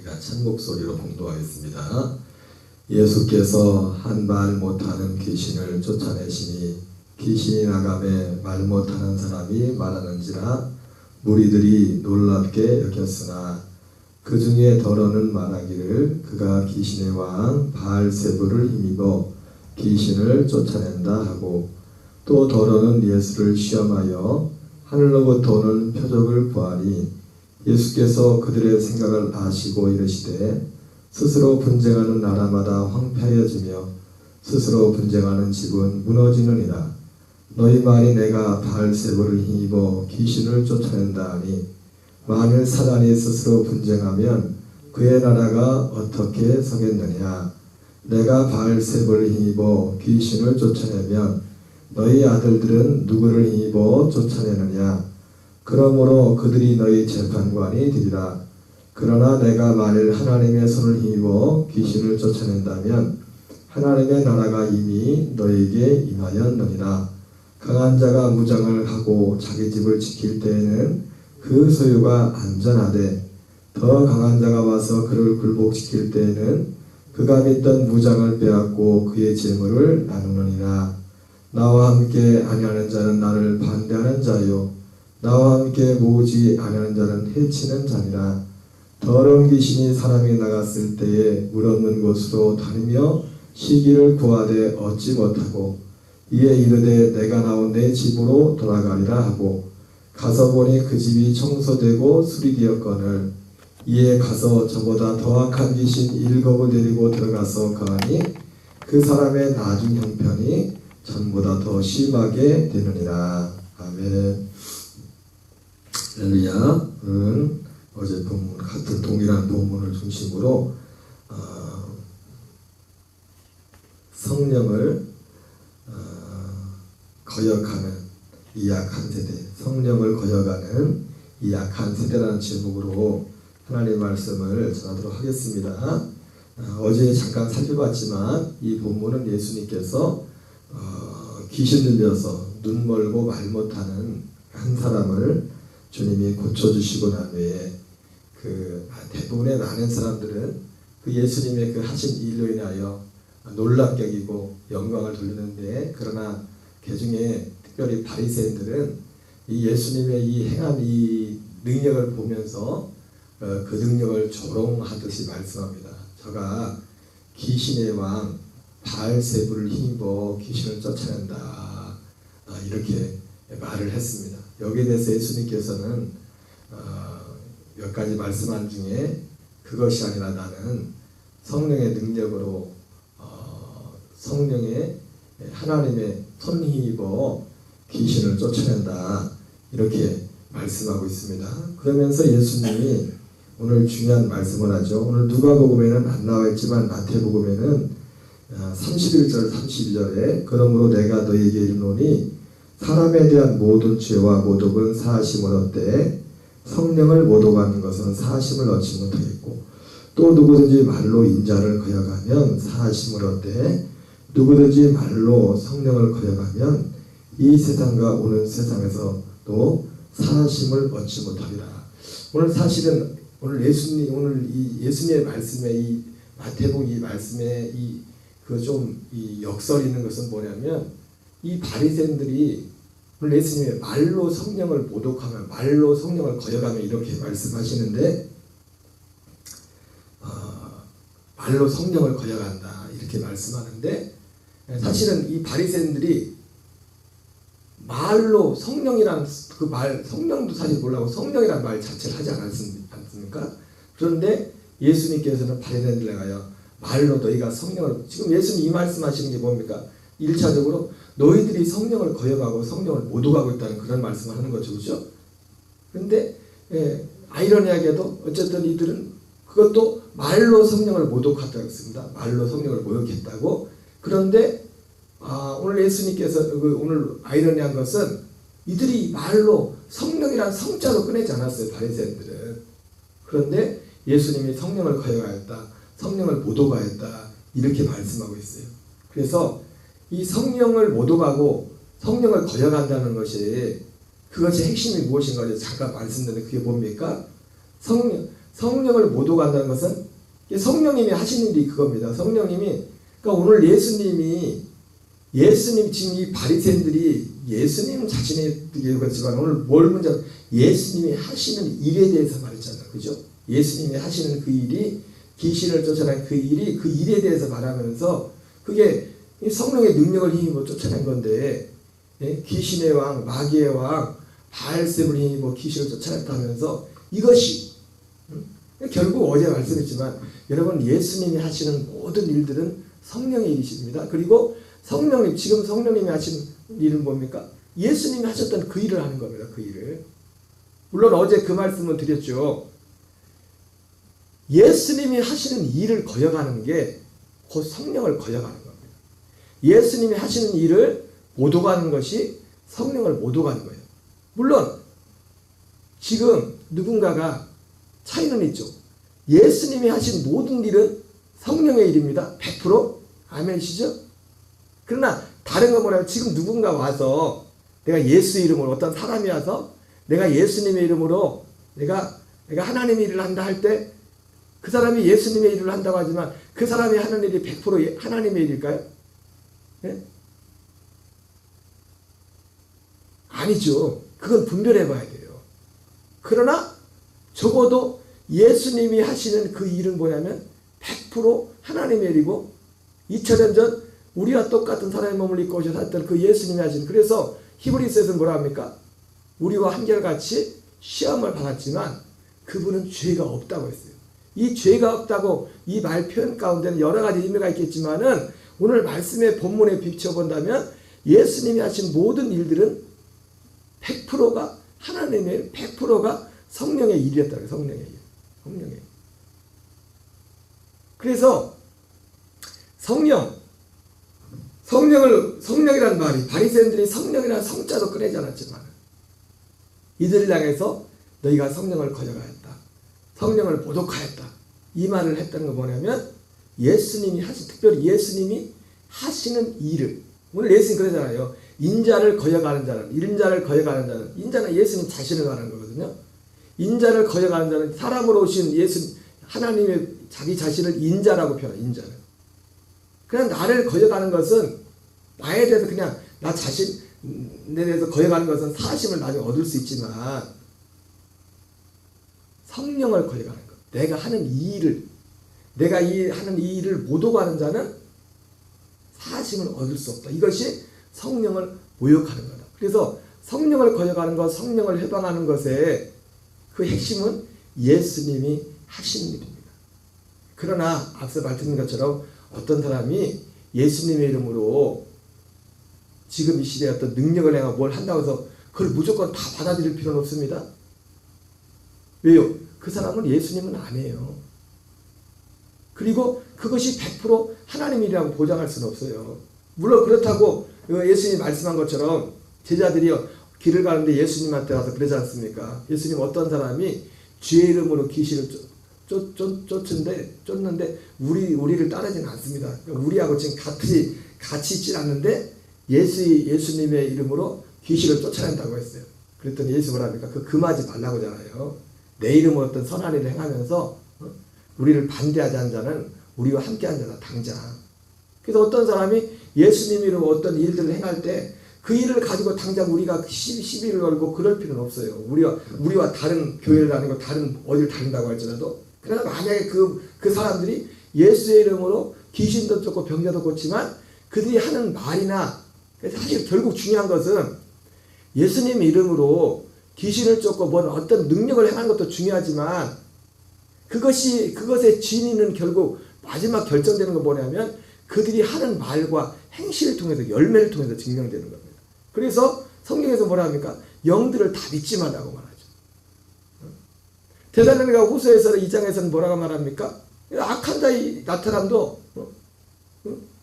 우리가 찬 목소리로 봉독하겠습니다. 예수께서 한 말 못하는 귀신을 쫓아내시니 귀신이 나가매 말 못하는 사람이 말하는지라 무리들이 놀랍게 여겼으나 그 중에 더러는 말하기를 그가 귀신의 왕 바알세불을 힘입어 귀신을 쫓아낸다 하고, 또 더러는 예수를 시험하여 하늘로부터 오는 표적을 구하니 예수께서 그들의 생각을 아시고 이르시되 스스로 분쟁하는 나라마다 황폐해지며 스스로 분쟁하는 집은 무너지느니라. 너희 말이 내가 바알세불을 힘입어 귀신을 쫓아낸다 하니 만일 사단이 스스로 분쟁하면 그의 나라가 어떻게 서겠느냐. 내가 바알세불을 힘입어 귀신을 쫓아내면 너희 아들들은 누구를 힘입어 쫓아내느냐. 그러므로 그들이 너희 재판관이 되리라. 그러나 내가 만일 하나님의 손을 힘입어 귀신을 쫓아낸다면 하나님의 나라가 이미 너희에게 임하였느니라. 강한 자가 무장을 하고 자기 집을 지킬 때에는 그 소유가 안전하되 더 강한 자가 와서 그를 굴복시킬 때에는 그가 믿던 무장을 빼앗고 그의 재물을 나누느니라. 나와 함께 아니하는 자는 나를 반대하는 자요 나와 함께 모으지 아니하는 자는 해치는 자니라. 더러운 귀신이 사람이 나갔을 때에 물 없는 곳으로 다니며 쉬기를 구하되 얻지 못하고 이에 이르되 내가 나온 내 집으로 돌아가리라 하고 가서 보니 그 집이 청소되고 수리되었거늘 이에 가서 저보다 더 악한 귀신 7을 데리고 들어가서 거하니 그 사람의 나중 형편이 전보다 더 심하게 되느니라. 아멘. 할렐루야. 어제 본문 같은 동일한 본문을 중심으로 성령을 거역하는 이 약한 세대, 성령을 거역하는 이 약한 세대라는 제목으로 하나님의 말씀을 전하도록 하겠습니다. 어제 잠깐 살펴봤지만 이 본문은 예수님께서 귀신 들려서 눈 멀고 말 못하는 한 사람을 주님이 고쳐주시고 난 후에 그 대부분의 많은 사람들은 그 예수님의 그 하신 일로 인하여 놀랍게 여기고 영광을 돌리는데, 그러나 그 중에 특별히 바리새인들은 이 예수님의 이 행한 이 능력을 보면서 그 능력을 조롱하듯이 말씀합니다. 저가 귀신의 왕 바알세불을 힘입어 귀신을 쫓아낸다, 이렇게 말을 했습니다. 여기에 대해서 예수님께서는 몇 가지 말씀한 중에 그것이 아니라 나는 성령의 능력으로 성령의 하나님의 손 힘입어 귀신을 쫓아낸다, 이렇게 말씀하고 있습니다. 그러면서 예수님이 오늘 중요한 말씀을 하죠. 오늘 누가복음에는 안 나와 있지만 마태복음에는 31절 32절에 그러므로 내가 너희에게 이르노니 사람에 대한 모든 죄와 모독은 사하심을 얻되 성령을 모독하는 것은 사하심을 얻지 못하겠고, 또 누구든지 말로 인자를 거역하면 사하심을 얻되 누구든지 말로 성령을 거역하면 이 세상과 오는 세상에서도 사하심을 얻지 못하리라. 오늘 사실은 오늘 이 예수님의 말씀에 이 마태복음 이 말씀에 이 역설이 있는 것은 뭐냐면, 이 바리새인들이 오늘 예수님의 말로 성령을 모독하면, 말로 성령을 거역하면 이렇게 말씀하시는데, 말로 성령을 거역한다 이렇게 말씀하는데, 사실은 이 바리새인들이 말로 성령이란 그 말, 성령도 사실 몰라고 성령이란 말 자체를 하지 않습니까? 그런데 예수님께서는 바리새인들에 가요 말로 너희가 성령을, 지금 예수님 이 말씀하시는 게 뭡니까? 1차적으로 너희들이 성령을 거역하고 성령을 모독하고 있다는 그런 말씀을 하는 거죠, 그렇죠? 그런데 아이러니하게도 어쨌든 이들은 그것도 말로 성령을 모독했다고 했습니다. 말로 성령을 모욕했다고. 그런데 오늘 예수님께서 오늘 아이러니한 것은 이들이 말로 성령이란 성자도 꺼내지 않았어요, 바리새인들은. 그런데 예수님이 성령을 거역하였다, 성령을 모독하였다, 이렇게 말씀하고 있어요. 그래서 이 성령을 모독하고 성령을 거역한다는 것이, 그것이 핵심이 무엇인가 잠깐 말씀드렸는데 그게 뭡니까? 성령을 못 오게 한다는 것은 성령님이 하시는 일이 그겁니다. 성령님이, 그러니까 오늘 예수님 지금 이 바리새인들이 예수님 자신에 그렇지만 오늘 뭘 먼저 예수님이 하시는 일에 대해서 말했잖아요. 그죠? 예수님이 하시는 그 일이, 귀신을 쫓아낸 그 일이, 그 일에 대해서 말하면서 그게 성령의 능력을 힘입어 쫓아낸 건데, 귀신의 왕, 마귀의 왕, 바알세불을 힘입어 귀신을 쫓아냈다면서 이것이 결국 어제 말씀했지만 여러분, 예수님이 하시는 모든 일들은 성령의 일이십니다. 그리고 성령님, 지금 성령님이 하신 일은 뭡니까? 예수님이 하셨던 그 일을 하는 겁니다. 그 일을. 물론 어제 그 말씀을 드렸죠. 예수님이 하시는 일을 거역하는 게 곧 성령을 거역하는 겁니다. 예수님이 하시는 일을 못 오가는 것이 성령을 못 오가는 거예요. 물론 지금 누군가가 차이는 있죠. 예수님이 하신 모든 일은 성령의 일입니다. 100%. 아멘이시죠? 그러나 다른 건 뭐냐면, 지금 누군가 와서 내가 예수 이름으로, 어떤 사람이 와서 내가 예수님의 이름으로 내가 하나님의 일을 한다 할 때 그 사람이 예수님의 일을 한다고 하지만 그 사람이 하는 일이 100% 하나님의 일일까요? 네? 아니죠. 그건 분별해 봐야 돼요. 그러나 적어도 예수님이 하시는 그 일은 뭐냐면 100% 하나님의 일이고, 2000년 전 우리와 똑같은 사람의 몸을 입고 오셨던 그 예수님이 하신, 그래서 히브리서에서는 뭐라 합니까? 우리와 한결같이 시험을 받았지만 그분은 죄가 없다고 했어요. 이 죄가 없다고 이 말 표현 가운데는 여러 가지 의미가 있겠지만은 오늘 말씀의 본문에 비춰본다면 예수님이 하신 모든 일들은 100%가 하나님의 일, 100%가 성령의 일이었다고요. 성령의 일. 성령의 일. 그래서 성령이라는 말이, 바리새인들이 성령이라는 성자도 꺼내지 않았지만 이들을 향해서 너희가 성령을 거역하였다, 성령을 모독하였다, 이 말을 했다는 거 뭐냐면, 특별히 예수님이 하시는 일을, 오늘 예수님 그러잖아요. 인자를 거역하는 자는, 인자는 예수님 자신을 말하는 거거든요. 인자를 거역하는 자는, 사람으로 오신 하나님의 자기 자신을 인자라고 표현해요. 인자를. 그냥 나를 거역하는 것은, 나에 대해서 그냥 나 자신에 대해서 거역하는 것은 사심을 나중에 얻을 수 있지만, 성령을 거역하는 것, 내가 하는 이 일을, 하는 이 일을 못 오가는 자는 사심을 얻을 수 없다. 이것이 성령을 모욕하는 거다. 그래서 성령을 거역하는 것, 성령을 해방하는 것의 그 핵심은 예수님이 하시는 일입니다. 그러나 앞서 말씀드린 것처럼 어떤 사람이 예수님의 이름으로 지금 이 시대에 어떤 능력을 행하고 뭘 한다고 해서 그걸 무조건 다 받아들일 필요는 없습니다. 왜요? 그 사람은 예수님은 아니에요. 그리고 그것이 100% 하나님 일이라고 보장할 수는 없어요. 물론 그렇다고 예수님이 말씀한 것처럼 제자들이요, 길을 가는데 예수님한테 와서 그러지 않습니까? 예수님, 어떤 사람이 주의 이름으로 귀신을 쫓는데 우리를 따르지는 않습니다. 우리하고 지금 같이 있지 않는데 예수님의 이름으로 귀신을 쫓아낸다고 했어요. 그랬더니 예수 뭐랍니까? 금하지 말라고 하잖아요. 내 이름으로 어떤 선한 일을 행하면서 우리를 반대하지 않는 자는 우리와 함께한 자다, 당장. 그래서 어떤 사람이 예수님 이름으로 어떤 일들을 행할 때 그 일을 가지고 당장 우리가 시비를 걸고 그럴 필요는 없어요. 우리와 다른 교회를 다니고 다른 어디를 다닌다고 할지라도. 그러나 만약에 그 사람들이 예수의 이름으로 귀신도 쫓고 병자도 고치만 그들이 하는 말이나, 사실 결국 중요한 것은 예수님 이름으로 귀신을 쫓고 어떤 능력을 행하는 것도 중요하지만 그것의 진위는 결국 마지막 결정되는 건 뭐냐면 그들이 하는 말과 행실을 통해서, 열매를 통해서 증명되는 겁니다. 그래서 성경에서 뭐라 합니까? 영들을 다 믿지 말라고 말하죠. 데살로니가 후서에서 2장에서는 뭐라고 말합니까? 악한 자의 나타남도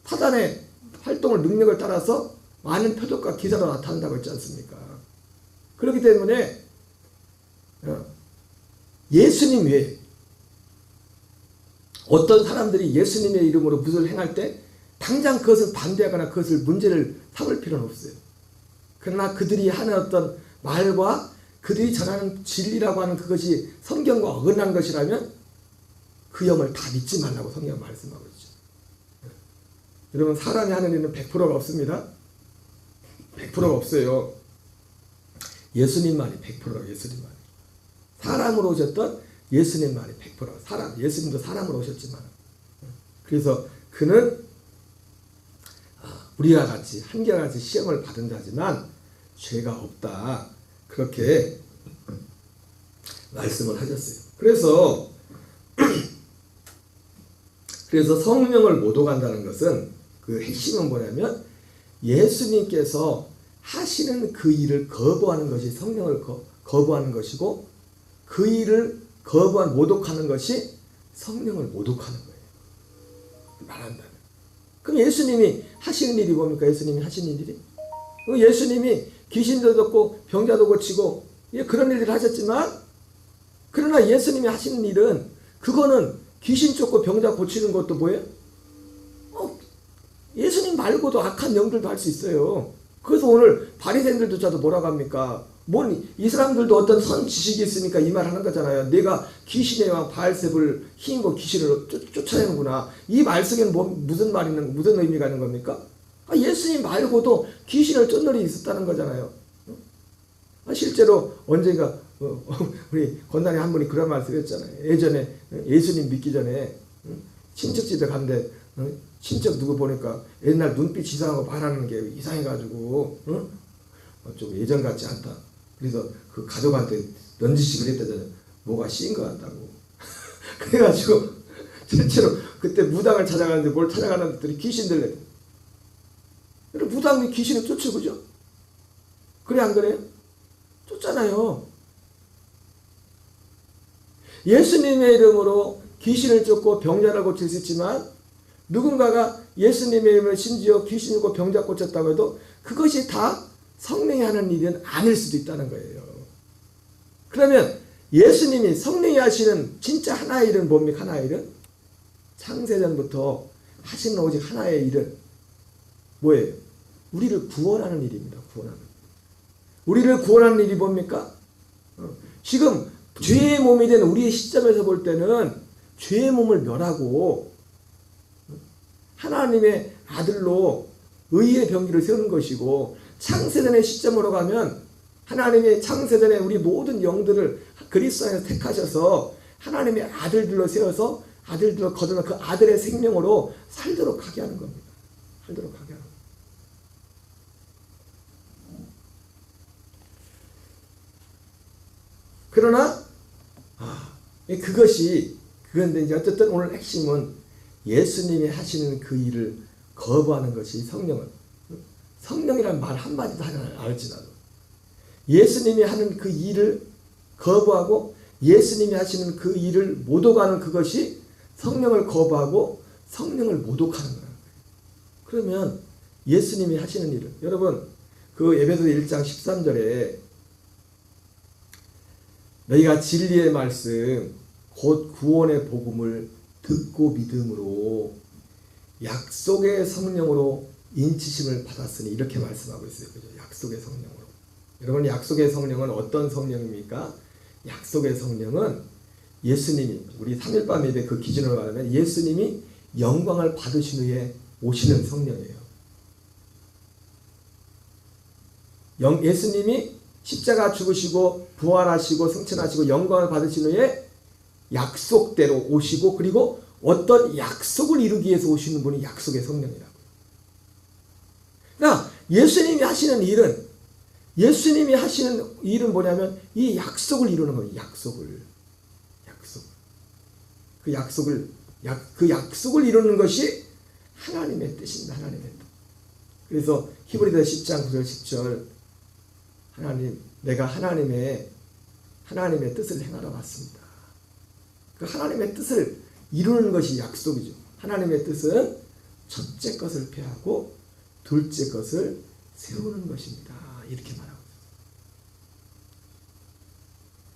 사단의 활동을, 능력을 따라서 많은 표적과 기사로 나타난다고 했지 않습니까? 그렇기 때문에 예수님 외에 어떤 사람들이 예수님의 이름으로 무엇을 행할 때 당장 그것을 반대하거나 그것을 문제를 삼을 필요는 없어요. 그러나 그들이 하는 어떤 말과 그들이 전하는 진리라고 하는 그것이 성경과 어긋난 것이라면 그 영을 다 믿지 말라고 성경 말씀하고 있죠. 여러분, 사람이 하는 일은 100%가 없습니다. 100%가 없어요. 예수님만이 100%가 예수님만이. 사람으로 오셨던 예수님만이 100%. 예수님도 사람으로 오셨지만. 그래서 그는 우리와 같이 한결같이 시험을 받은 자지만 죄가 없다. 그렇게 말씀을 하셨어요. 그래서 성령을 못 오간다는 것은 그 핵심은 뭐냐면 예수님께서 하시는 그 일을 거부하는 것이 성령을 거부하는 것이고 그 일을 모독하는 것이 성령을 모독하는 거예요. 말한다면. 그럼 예수님이 하시는 일이 뭡니까? 예수님이 하시는 일이? 예수님이 귀신도 덮고 병자도 고치고 그런 일들을 하셨지만 그러나 예수님이 하시는 일은 그거는 귀신 쫓고 병자 고치는 것도 뭐예요? 예수님 말고도 악한 영들도 할 수 있어요. 그래서 오늘 바리새인들조차도 뭐라고 합니까? 이 사람들도 어떤 선 지식이 있으니까 이 말 하는 거잖아요. 내가 귀신의 왕 바알세불 힘입고 귀신을 쫓아내는구나. 이 말 속에는 무슨 의미가 있는 겁니까? 예수님 말고도 귀신을 쫓는 일이 있었다는 거잖아요. 실제로 언젠가 우리 건단에 한 분이 그런 말씀을 했잖아요. 예전에 예수님 믿기 전에 친척 집에 갔는데 친척 누구 보니까 옛날 눈빛 이상하고 말하는 게 이상해가지고 좀 예전 같지 않다. 그래서 그 가족한테 넌지시 그랬다잖아요. 뭐가 씌인 것 같다고. 그래가지고 실제로 그때 무당을 찾아가는데 뭘 찾아가는 것들이 귀신들. 무당이 귀신을 쫓죠, 그죠? 그래 안 그래요? 쫓잖아요. 예수님의 이름으로 귀신을 쫓고 병자를 고칠 수 있지만 누군가가 예수님의 이름을 심지어 귀신 쫓고 병자 고쳤다고 해도 그것이 다 성령이 하는 일은 아닐 수도 있다는 거예요. 그러면 예수님이 성령이 하시는 진짜 하나의 일은 뭡니까? 하나의 일은? 창세전부터 하시는 오직 하나의 일은 뭐예요? 우리를 구원하는 일입니다. 우리를 구원하는 일이 뭡니까? 지금 죄의 몸이 된 우리의 시점에서 볼 때는 죄의 몸을 멸하고 하나님의 아들로 의의 병기를 세우는 것이고 창세전의 시점으로 가면 하나님의 창세전에 우리 모든 영들을 그리스도 안에서 택하셔서 하나님의 아들들로 세워서 아들들로 거듭나 그 아들의 생명으로 살도록 하게 하는 겁니다. 살도록 하게 하는 겁니다. 그러나 그런데 이제 어쨌든 오늘 핵심은 예수님이 하시는 그 일을 거부하는 것이 성령이라는 말 한마디도 하지 않을지라도 예수님이 하는 그 일을 거부하고 예수님이 하시는 그 일을 모독하는 그것이 성령을 거부하고 성령을 모독하는 거예요. 그러면 예수님이 하시는 일을 여러분 그 에베소서 1장 13절에 너희가 진리의 말씀 곧 구원의 복음을 듣고 믿음으로 약속의 성령으로 인치심을 받았으니 이렇게 말씀하고 있어요. 그죠? 약속의 성령으로. 여러분 약속의 성령은 어떤 성령입니까? 약속의 성령은 예수님이 우리 삼일반 예배 그 기준으로 말하면 예수님이 영광을 받으신 후에 오시는 성령이에요. 예수님이 십자가 죽으시고 부활하시고 승천하시고 영광을 받으신 후에 약속대로 오시고 그리고 어떤 약속을 이루기 위해서 오시는 분이 약속의 성령이라고. 그러니까 예수님이 하시는 일은 뭐냐면 이 약속을 이루는 거예요. 그 약속을 이루는 것이 하나님의 뜻입니다. 하나님의 뜻. 그래서 히브리서 10장 9절 10절 내가 하나님의 뜻을 행하러 왔습니다. 그 하나님의 뜻을 이루는 것이 약속이죠. 하나님의 뜻은 첫째 것을 폐하고 둘째 것을 세우는 것입니다. 이렇게 말하고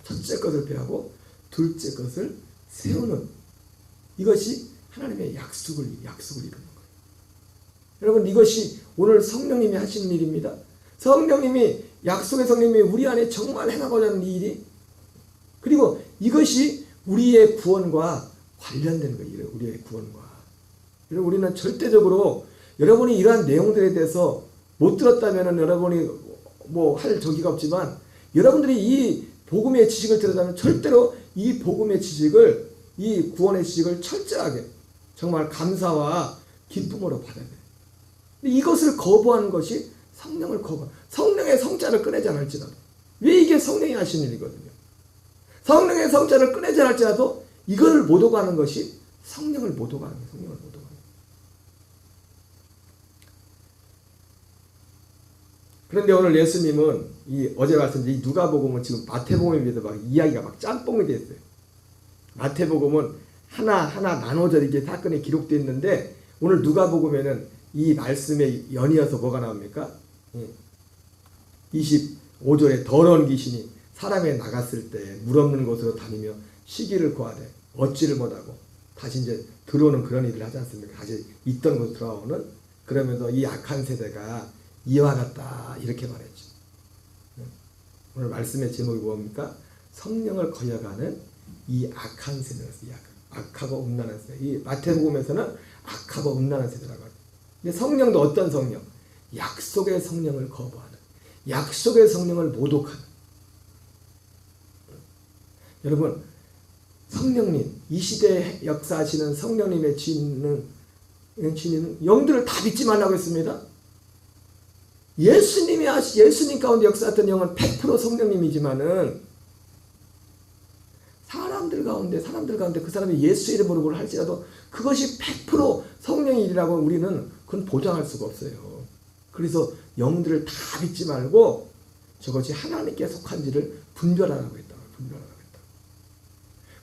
있어요. 첫째 것을 폐하고 둘째 것을 세우는 이것이 하나님의 약속을 이루는 거예요. 여러분 이것이 오늘 성령님이 하시는 일입니다. 성령님이 약속의 성령님이 우리 안에 정말 행하고자 하는 이 일이, 그리고 이것이 우리의 구원과 관련된 거예요. 우리의 구원과. 여러분, 우리는 절대적으로 여러분이 이러한 내용들에 대해서 못 들었다면 여러분이 뭐 할 저기가 없지만, 여러분들이 이 복음의 지식을 들었다면 절대로 이 복음의 지식을, 이 구원의 지식을 철저하게 정말 감사와 기쁨으로 받아야 돼요. 이것을 거부하는 것이 성령을 성령의 성자를 꺼내자 할지라도, 왜 이게 성령이 하시는 일이거든요. 성령의 성자를 꺼내자 할지라도 이걸 못 오가는 것이 성령을 못 오가는 거예요. 성령을 못 오가는 거예요. 그런데 오늘 예수님은 어제 말씀드린 누가복음은 지금 마태복음에 비해서 막 이야기가 막 짬뽕이 됐어요. 마태복음은 하나하나 나눠져 이게 사건이 기록되어 있는데, 오늘 누가복음에는 이 말씀에 연이어서 뭐가 나옵니까? 25절에 더러운 귀신이 사람에 나갔을 때 물 없는 곳으로 다니며 시기를 구하되 얻지를 못하고 다시 이제 들어오는 그런 일을 하지 않습니까? 다시 있던 곳으로 돌아오는. 그러면서 이 악한 세대가 이와 같다 이렇게 말했죠. 오늘 말씀의 제목이 뭡니까? 성령을 거역하는 이 악한 세대였어요. 악하고 음란한 세대. 이 마태복음에서는 악하고 음란한 세대라고 하죠. 근데 성령도 어떤 성령? 약속의 성령을 거부하는, 약속의 성령을 모독하는. 여러분, 성령님, 이 시대에 역사하시는 성령님의 진리는 영들을 다 믿지 말라고 했습니다. 예수님 가운데 역사했던 영은 100% 성령님이지만은 사람들 가운데 그 사람이 예수 이름으로 뭘 할지라도 그것이 100% 성령의 일이라고 우리는 그건 보장할 수가 없어요. 그래서 영들을 다 믿지 말고 저것이 하나님께 속한지를 분별하라고 했다.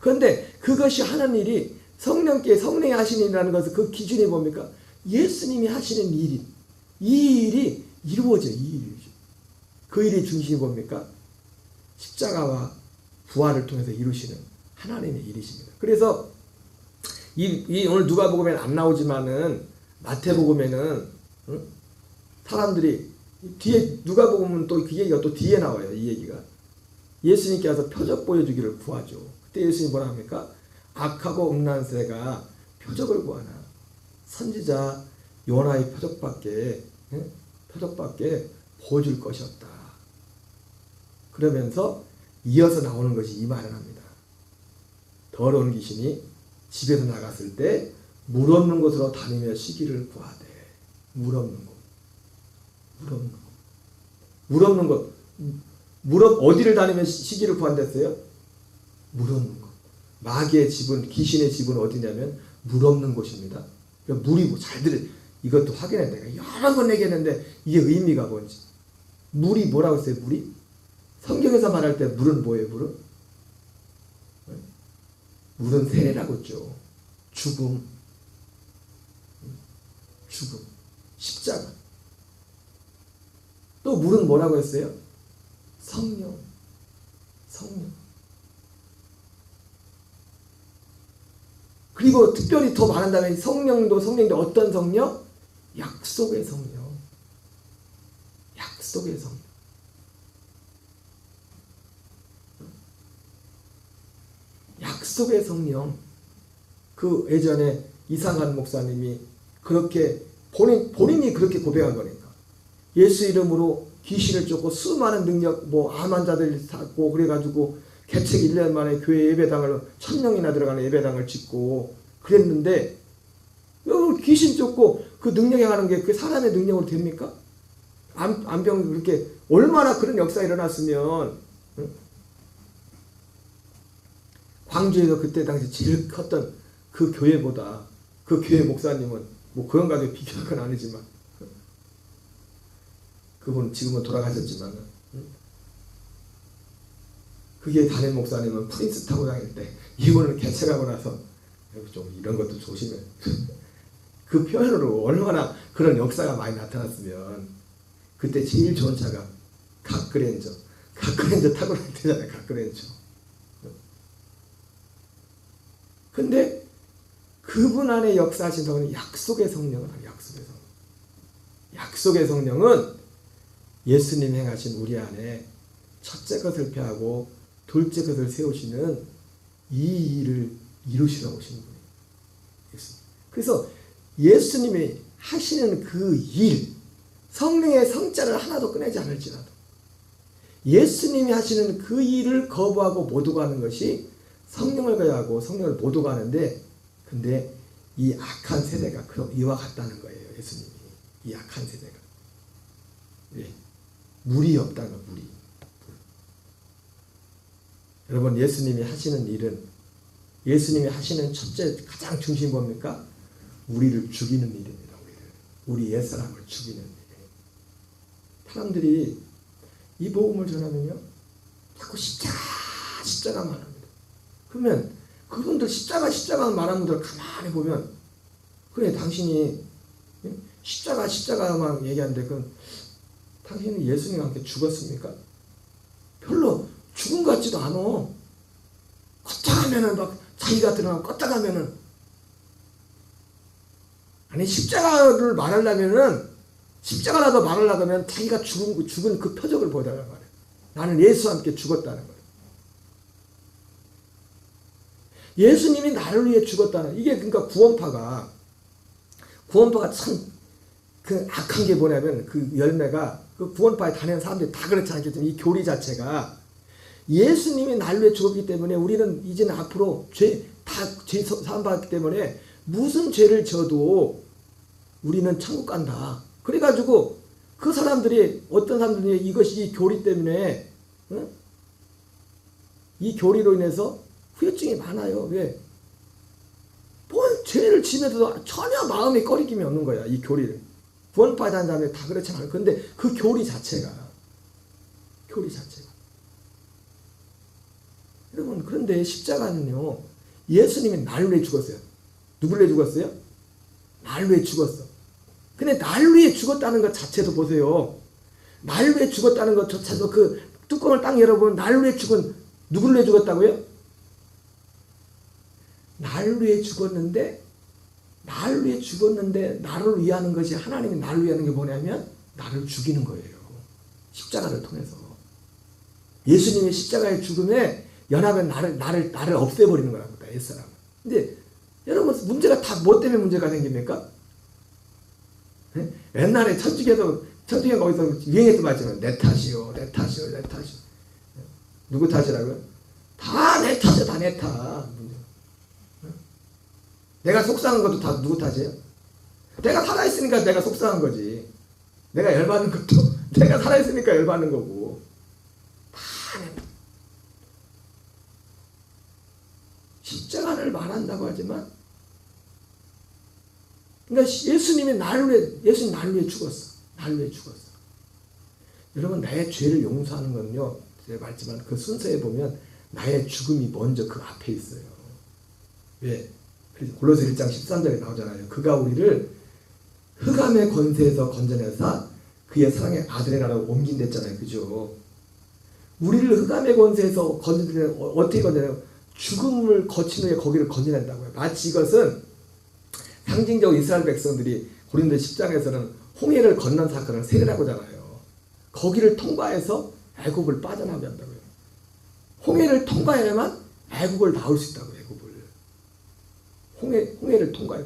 그런데 그것이 하는 일이 성령이 하시는 일이라는 것은 그 기준이 뭡니까? 예수님이 하시는 일이, 이 일이 이루어져요. 이 일이죠. 그 일의 중심이 뭡니까? 십자가와 부활을 통해서 이루시는 하나님의 일이십니다. 그래서 이 오늘 누가복음에는 안 나오지만은 마태복음에는 사람들이 뒤에 누가복음은 또 그 얘기가 또 뒤에 나와요. 이 얘기가 예수님께서 표적 보여주기를 구하죠. 그때 예수님이 뭐라 합니까? 악하고 음란한 세대가 표적을 구하나 선지자 요나의 표적밖에 보여줄 것이 없다. 그러면서 이어서 나오는 것이 이 말을 합니다. 더러운 귀신이 집에서 나갔을 때 물 없는 곳으로 다니며 시기를 구하되. 물 없는 곳. 어디를 다니며 시기를 구한댔어요? 물 없는 곳. 마귀의 집은, 귀신의 집은 어디냐면 물 없는 곳입니다. 그러니까 물이 잘 들어. 이것도 확인해. 내가 여러 번 얘기했는데 이게 의미가 뭔지. 물이 뭐라고 했어요? 물이? 성경에서 말할 때 물은 뭐예요? 물은 세례라고 했죠. 죽음, 십자가. 또 물은 뭐라고 했어요? 성령. 그리고 특별히 더 말한다면 성령도 어떤 성령? 약속의 성령. 약속의 성령. 그 예전에 이상한 목사님이 그렇게 본인이 그렇게 고백한 거니까. 예수 이름으로 귀신을 쫓고 수많은 능력, 암 환자들 찾고 그래가지고 개책 1년 만에 교회 예배당을 1000명이나 들어가는 예배당을 짓고 그랬는데, 귀신 쫓고 그 능력에 가는 게 그 사람의 능력으로 됩니까? 암병 그렇게 얼마나 그런 역사가 일어났으면. 광주에서 그때 당시 제일 컸던 그 교회보다 그 교회 목사님은 그런 가지고 비교할 건 아니지만, 그분 지금은 돌아가셨지만, 그게 담임 목사님은 프린스타운 다닐 때, 이분은 개척하고 나서 좀 이런 것도 조심해. 그 표현으로 얼마나 그런 역사가 많이 나타났으면. 그때 제일 좋은 차가 갓그랜저 타고 다녔잖아요. 갓그랜저. 근데 그분 안에 역사하신 성령은 약속의 성령은 약속의 성령은 예수님 행하신 우리 안에 첫째 것을 폐하고 둘째 것을 세우시는 이 일을 이루시러 오신 분이에요. 예수님. 그래서 예수님이 하시는 그 일, 성령의 성자를 하나도 꺼내지 않을지라도 예수님이 하시는 그 일을 거부하고 못 오가는 것이 성령을 거야하고 성령을 못 오가는데, 근데 이 악한 세대가 이와 같다는 거예요. 예수님이 이 악한 세대가 물이 없다는 거예요. 물이. 여러분, 예수님이 하시는 일은, 예수님이 하시는 첫째 가장 중심이 뭡니까? 우리를 죽이는 일입니다. 우리 옛사람을 죽이는 일. 사람들이 이 복음을 전하면요, 자꾸 십자가만 합니다. 그러면 그분들 십자가 말하는 분들 가만히 보면, 그래, 당신이 십자가만 얘기하는데, 그럼 당신은 예수님과 함께 죽었습니까? 별로 죽은 것 같지도 않아. 껐다가면은 막 자기가 드러나고 껐다가면은, 아니, 십자가를 말하려면은, 십자가라도 말하려면 자기가 죽은 그 표적을 보여달라는 말이에요. 나는 예수와 함께 죽었다는 거예요. 예수님이 나를 위해 죽었다는, 이게 그러니까 구원파가 참 그 악한 게 뭐냐면, 그 열매가, 그 구원파에 다니는 사람들이 다 그렇지 않겠지만, 이 교리 자체가 예수님이 나를 위해 죽었기 때문에 우리는 이제는 앞으로 죄 사함받았기 때문에 무슨 죄를 져도 우리는 천국 간다. 그래가지고 그 사람들이, 어떤 사람들이 이것이 이 교리 때문에, 이 교리로 인해서 후유증이 많아요. 왜? 뭔 죄를 지면서도 전혀 마음에 꺼리낌이 없는 거야. 이 교리를. 구원파에 다니는 사람들이 다 그렇지 않아요. 근데 그 교리 자체가. 여러분, 그런데 십자가는요, 예수님이 나를 위해 죽었어요. 누구를 위해 죽었어요? 나를 위해 죽었어. 근데 나를 위해 죽었다는 것 자체도 보세요. 나를 위해 죽었다는 것조차도, 그 뚜껑을 딱 열어보면 나를 위해 죽은, 누구를 위해 죽었다고요? 나를 위해 죽었는데 나를 위하는 것이, 하나님이 나를 위하는 게 뭐냐면 나를 죽이는 거예요. 십자가를 통해서. 예수님의 십자가의 죽음에 연합은 나를 없애버리는 거랍니다. 옛사람. 근데 여러분, 문제가 다 뭐 때문에 문제가 생깁니까? 옛날에 천주교가 거기서 유행했던 말이잖아요. 내 탓이요. 누구 탓이라고요? 다 내 탓이야. 다 내 탓. 내가 속상한 것도 다 누구 탓이에요? 내가 살아있으니까 내가 속상한 거지. 내가 열받는 것도 내가 살아있으니까 열받는 거고. 다 내 탓. 십자가를 말한다고 하지만, 그러니까 예수님 나를 위해 죽었어. 여러분, 나의 죄를 용서하는 건요, 제가 말했지만 그 순서에 보면 나의 죽음이 먼저 그 앞에 있어요. 왜? 그래서 골로새 1장 13절에 나오잖아요. 그가 우리를 흑암의 권세에서 건져내사 그의 사랑의 아들의 나라로 옮긴댔잖아요. 그죠? 우리를 흑암의 권세에서 건져내서 어떻게 건져내요? 죽음을 거친 후에 거기를 건져낸다고요. 마치 이것은 상징적으로 이스라엘 백성들이 고린도 10장에서는 홍해를 건넌 사건을 세례라고 하잖아요. 거기를 통과해서 애국을 빠져나오게 한다고요. 홍해를 통과해야만 애국을 나올 수 있다고요. 홍해를 통과해.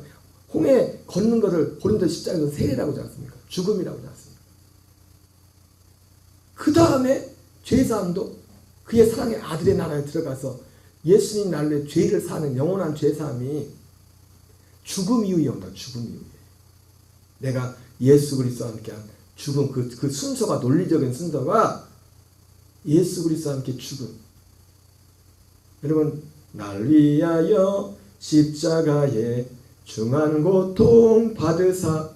홍해 걷는 것을 고린도 10장에서 세례라고 하지 않습니까? 죽음이라고 하지 않습니까? 그 다음에 죄사함도 그의 사랑의 아들의 나라에 들어가서 예수님 날에 죄를 사는 영원한 죄사함이 죽음 이후에 온다. 죽음 이후에. 내가 예수 그리스도와 함께한 죽음, 그 순서가, 논리적인 순서가 예수 그리스도와 함께 죽음. 여러분, 날 위하여 십자가에 중한 고통 받으사,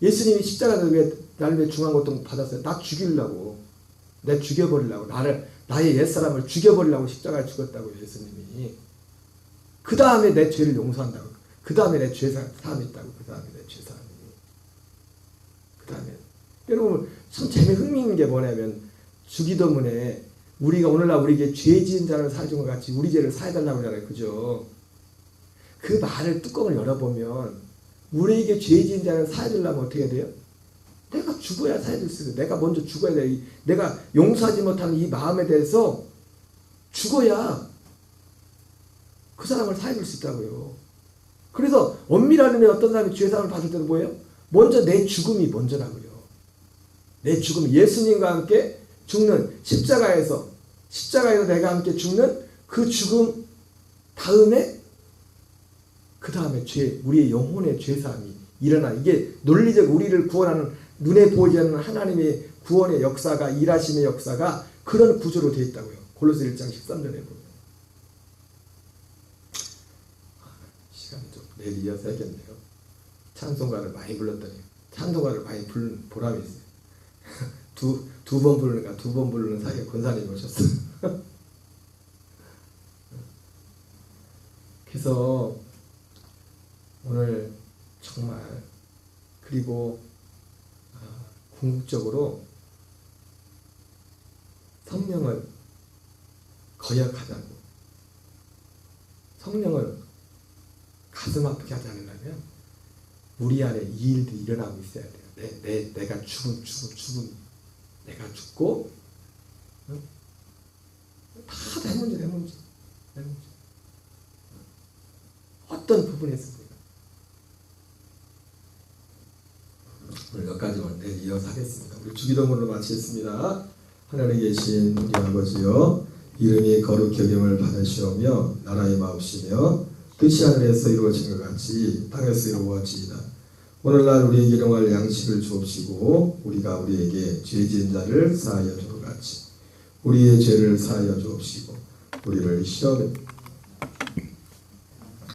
예수님이 십자가에 왜 나를 위해 중한 고통 받았어요? 나 죽이려고, 내 죽여버리려고, 나의 옛사람을 죽여버리려고 십자가에 죽었다고 예수님이. 그 다음에 내 죄를 용서한다고. 그 다음에 내 죄사함이 있다고. 그 다음에 내 죄사함이. 그 다음에 여러분, 참 흥미있는 게 뭐냐면, 주기도문에 우리가 오늘날 우리에게 죄 지은 자를 사해준 것 같이 우리 죄를 사해달라고 하잖아요. 그죠? 그 말을 뚜껑을 열어보면 우리에게 죄 지은 자를 사해주려면 어떻게 해야 돼요? 내가 죽어야 살릴 수 있어요. 내가 먼저 죽어야 돼. 내가 용서하지 못하는 이 마음에 대해서 죽어야 그 사람을 살릴 수 있다고요. 그래서 엄밀하게 어떤 사람이 죄사함을 받을 때도 뭐예요? 먼저 내 죽음이 먼저라고요. 내 죽음, 예수님과 함께 죽는 십자가에서 내가 함께 죽는 그 죽음 다음에 그 다음에 우리의 영혼의 죄사함이 일어나. 이게 논리적 우리를 구원하는 눈에 보이지 않는 하나님의 구원의 역사가, 일하심의 역사가 그런 구조로 되어 있다고요. 골로새 1장 13절에 보면. 시간이 좀 내일 이어서 해야겠네요. 찬송가를 많이 불렀더니 찬송가를 많이 부른 보람이 있어요. 두 번 부르는가, 두 번 부르는 사이에 권사님이 오셨어요. 그래서 오늘 정말 그리고 궁극적으로 성령을 거역하자고, 성령을 가슴 아프게 하지 않으려면 우리 안에 이 일도 일어나고 있어야 돼요. 내가 죽음 내가 죽고 다 내 문제. 어떤 부분에서입니까? 오늘 여기까지만 내일 이어서 하겠습니다. 우리 주기도문으로 마치겠습니다. 하늘에 계신 우리 아버지여, 이름이 거룩히 여김을 받으시오며 나라의 마옵시며 뜻이 하늘에서 이루어진 것 같이 땅에서 이루어지이다. 오늘날 우리에게 일용할 양식을 주옵시고 우리가 우리에게 죄 지은 자를 사하여 주는 같이 우리의 죄를 사하여 주옵시고 우리를 시험에